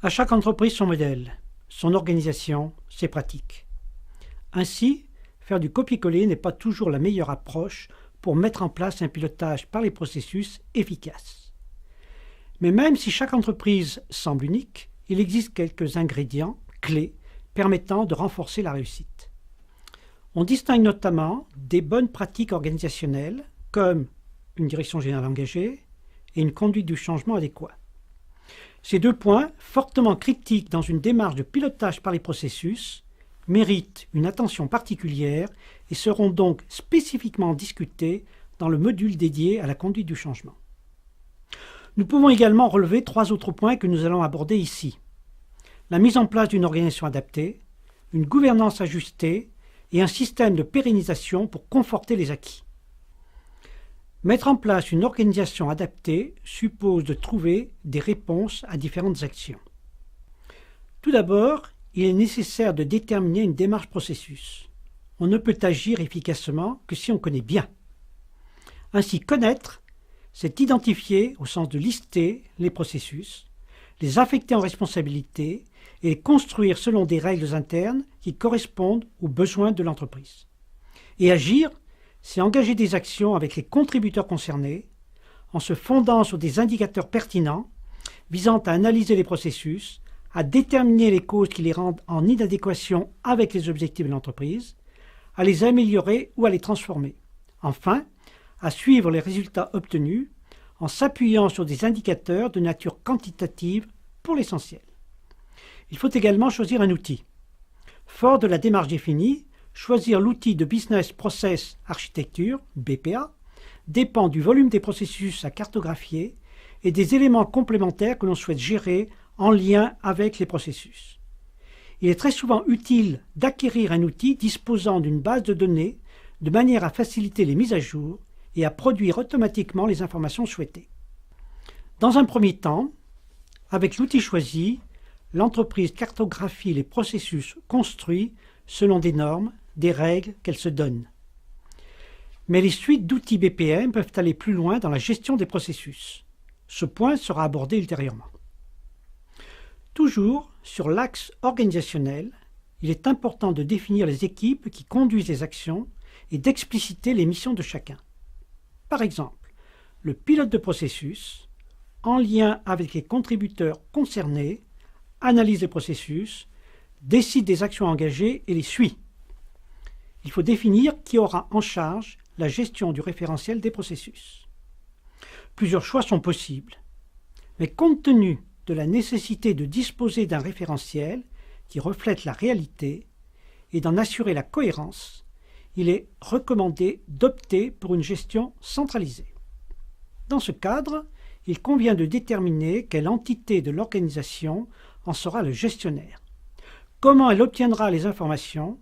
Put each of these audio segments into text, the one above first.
À chaque entreprise son modèle, son organisation, ses pratiques. Ainsi, faire du copier-coller n'est pas toujours la meilleure approche pour mettre en place un pilotage par les processus efficace. Mais même si chaque entreprise semble unique, il existe quelques ingrédients clés permettant de renforcer la réussite. On distingue notamment des bonnes pratiques organisationnelles comme une direction générale engagée et une conduite du changement adéquat. Ces deux points, fortement critiques dans une démarche de pilotage par les processus, méritent une attention particulière et seront donc spécifiquement discutés dans le module dédié à la conduite du changement. Nous pouvons également relever 3 autres points que nous allons aborder ici. La mise en place d'une organisation adaptée, une gouvernance ajustée et un système de pérennisation pour conforter les acquis. Mettre en place une organisation adaptée suppose de trouver des réponses à différentes actions. Tout d'abord, il est nécessaire de déterminer une démarche processus. On ne peut agir efficacement que si on connaît bien. Ainsi, connaître, c'est identifier, au sens de lister, les processus, les affecter en responsabilité et les construire selon des règles internes qui correspondent aux besoins de l'entreprise. Et agir, c'est engager des actions avec les contributeurs concernés, en se fondant sur des indicateurs pertinents visant à analyser les processus, à déterminer les causes qui les rendent en inadéquation avec les objectifs de l'entreprise, à les améliorer ou à les transformer. Enfin, à suivre les résultats obtenus en s'appuyant sur des indicateurs de nature quantitative pour l'essentiel. Il faut également choisir un outil. Fort de la démarche définie, choisir l'outil de Business Process Architecture, BPA, dépend du volume des processus à cartographier et des éléments complémentaires que l'on souhaite gérer en lien avec les processus. Il est très souvent utile d'acquérir un outil disposant d'une base de données de manière à faciliter les mises à jour et à produire automatiquement les informations souhaitées. Dans un premier temps, avec l'outil choisi, l'entreprise cartographie les processus construits selon des normes, des règles qu'elle se donne. Mais les suites d'outils BPM peuvent aller plus loin dans la gestion des processus. Ce point sera abordé ultérieurement. Toujours sur l'axe organisationnel, il est important de définir les équipes qui conduisent les actions et d'expliciter les missions de chacun. Par exemple, le pilote de processus, en lien avec les contributeurs concernés, analyse les processus, décide des actions engagées et les suit. Il faut définir qui aura en charge la gestion du référentiel des processus. Plusieurs choix sont possibles, mais compte tenu de la nécessité de disposer d'un référentiel qui reflète la réalité et d'en assurer la cohérence, il est recommandé d'opter pour une gestion centralisée. Dans ce cadre, il convient de déterminer quelle entité de l'organisation en sera le gestionnaire, comment elle obtiendra les informations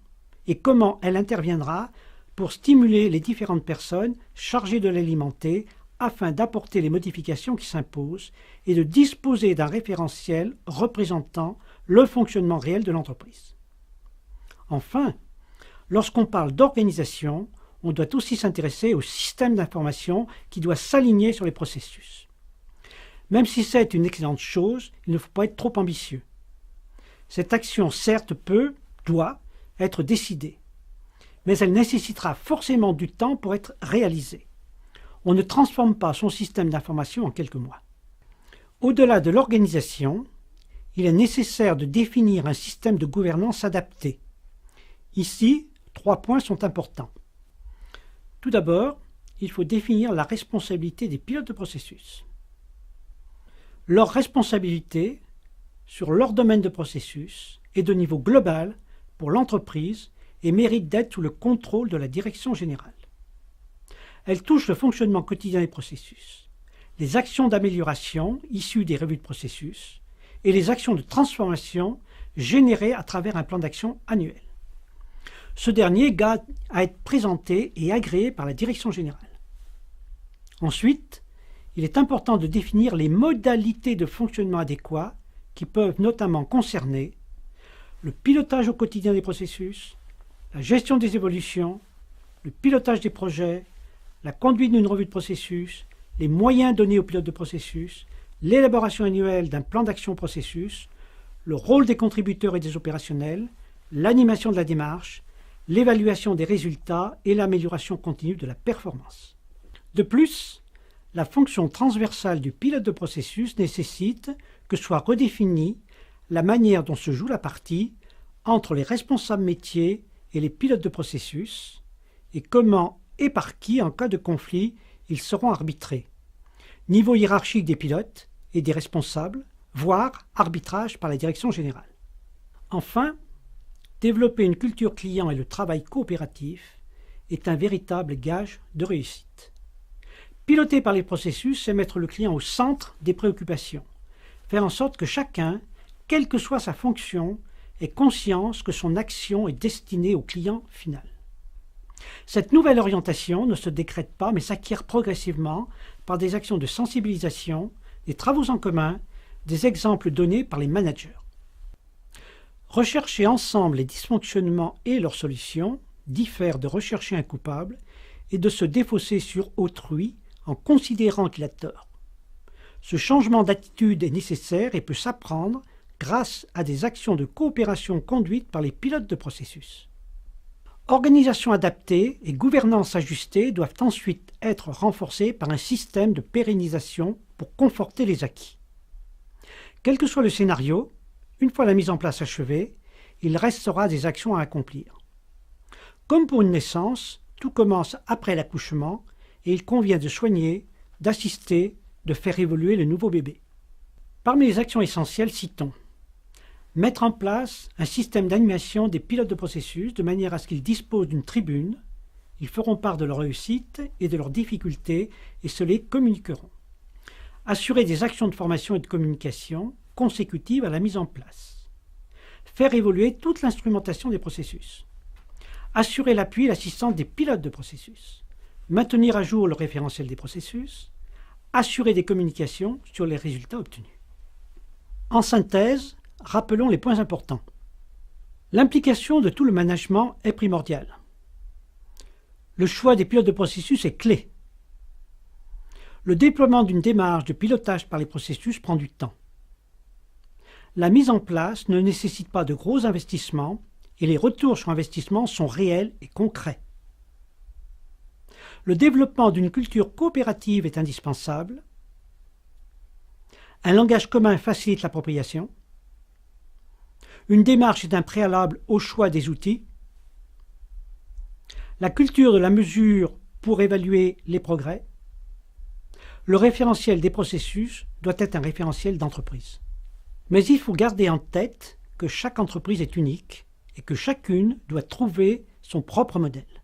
et comment elle interviendra pour stimuler les différentes personnes chargées de l'alimenter afin d'apporter les modifications qui s'imposent et de disposer d'un référentiel représentant le fonctionnement réel de l'entreprise. Enfin, lorsqu'on parle d'organisation, on doit aussi s'intéresser au système d'information qui doit s'aligner sur les processus. Même si c'est une excellente chose, il ne faut pas être trop ambitieux. Cette action, certes, doit être décidée, mais elle nécessitera forcément du temps pour être réalisée. On ne transforme pas son système d'information en quelques mois. Au-delà de l'organisation, il est nécessaire de définir un système de gouvernance adapté. Ici, 3 points sont importants. Tout d'abord, il faut définir la responsabilité des pilotes de processus. Leur responsabilité sur leur domaine de processus est de niveau global pour l'entreprise et mérite d'être sous le contrôle de la direction générale. Elle touche le fonctionnement quotidien des processus, les actions d'amélioration issues des revues de processus et les actions de transformation générées à travers un plan d'action annuel. Ce dernier garde à être présenté et agréé par la direction générale. Ensuite, il est important de définir les modalités de fonctionnement adéquats qui peuvent notamment concerner le pilotage au quotidien des processus, la gestion des évolutions, le pilotage des projets, la conduite d'une revue de processus, les moyens donnés aux pilotes de processus, l'élaboration annuelle d'un plan d'action processus, le rôle des contributeurs et des opérationnels, l'animation de la démarche, l'évaluation des résultats et l'amélioration continue de la performance. De plus, la fonction transversale du pilote de processus nécessite que soit redéfinie la manière dont se joue la partie entre les responsables métiers et les pilotes de processus et comment et par qui, en cas de conflit, ils seront arbitrés. Niveau hiérarchique des pilotes et des responsables, voire arbitrage par la direction générale. Enfin, développer une culture client et le travail coopératif est un véritable gage de réussite. Piloter par les processus, c'est mettre le client au centre des préoccupations, faire en sorte que chacun, quelle que soit sa fonction, ait conscience que son action est destinée au client final. Cette nouvelle orientation ne se décrète pas mais s'acquiert progressivement par des actions de sensibilisation, des travaux en commun, des exemples donnés par les managers. Rechercher ensemble les dysfonctionnements et leurs solutions diffère de rechercher un coupable et de se défausser sur autrui en considérant qu'il a tort. Ce changement d'attitude est nécessaire et peut s'apprendre grâce à des actions de coopération conduites par les pilotes de processus. Organisation adaptée et gouvernance ajustée doivent ensuite être renforcées par un système de pérennisation pour conforter les acquis. Quel que soit le scénario, une fois la mise en place achevée, il restera des actions à accomplir. Comme pour une naissance, tout commence après l'accouchement et il convient de soigner, d'assister, de faire évoluer le nouveau bébé. Parmi les actions essentielles, citons mettre en place un système d'animation des pilotes de processus de manière à ce qu'ils disposent d'une tribune, ils feront part de leurs réussites et de leurs difficultés et se les communiqueront. Assurer des actions de formation et de communication consécutives à la mise en place. Faire évoluer toute l'instrumentation des processus. Assurer l'appui et l'assistance des pilotes de processus. Maintenir à jour le référentiel des processus. Assurer des communications sur les résultats obtenus. En synthèse, rappelons les points importants. L'implication de tout le management est primordiale. Le choix des pilotes de processus est clé. Le déploiement d'une démarche de pilotage par les processus prend du temps. La mise en place ne nécessite pas de gros investissements et les retours sur investissement sont réels et concrets. Le développement d'une culture coopérative est indispensable. Un langage commun facilite l'appropriation. Une démarche est un préalable au choix des outils. La culture de la mesure pour évaluer les progrès. Le référentiel des processus doit être un référentiel d'entreprise. Mais il faut garder en tête que chaque entreprise est unique et que chacune doit trouver son propre modèle.